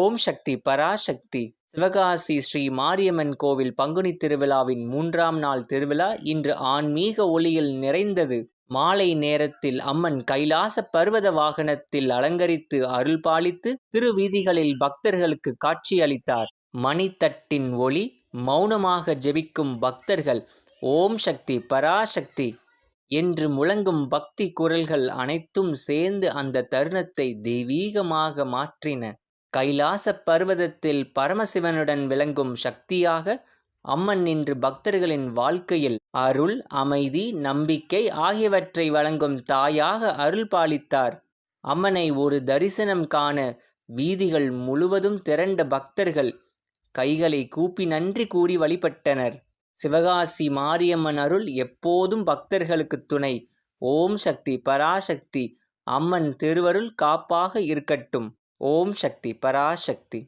ஓம் சக்தி பராசக்தி. சிவகாசி ஸ்ரீ மாரியம்மன் கோவில் பங்குனி திருவிழாவின் 3ஆம் நாள் திருவிழா இன்று ஆன்மீக ஒளியில் நிறைந்தது. மாலை நேரத்தில் அம்மன் கைலாச பர்வத வாகனத்தில் அலங்கரித்து அருள்பாலித்து திருவீதிகளில் பக்தர்களுக்கு காட்சியளித்தார். மணித்தட்டின் ஒளி, மௌனமாக ஜெபிக்கும் பக்தர்கள், ஓம் சக்தி பராசக்தி என்று முழங்கும் பக்தி குரல்கள் அனைத்தும் சேர்ந்து அந்த தருணத்தை தெய்வீகமாக மாற்றின. கைலாச பர்வதத்தில் பரமசிவனுடன் விளங்கும் சக்தியாக அம்மன் நின்று பக்தர்களின் வாழ்க்கையில் அருள், அமைதி, நம்பிக்கை ஆகியவற்றை வழங்கும் தாயாக அருள் பாலித்தார். அம்மனை ஒரு தரிசனம் காண வீதிகள் முழுவதும் திரண்ட பக்தர்கள் கைகளை கூப்பி நன்றி கூறி வழிபட்டனர். சிவகாசி மாரியம்மன் அருள் எப்போதும் பக்தர்களுக்கு துணை. ஓம் சக்தி பராசக்தி. அம்மன் திருவருள் காப்பாக இருக்கட்டும். ஓம் சக்தி பராசக்தி.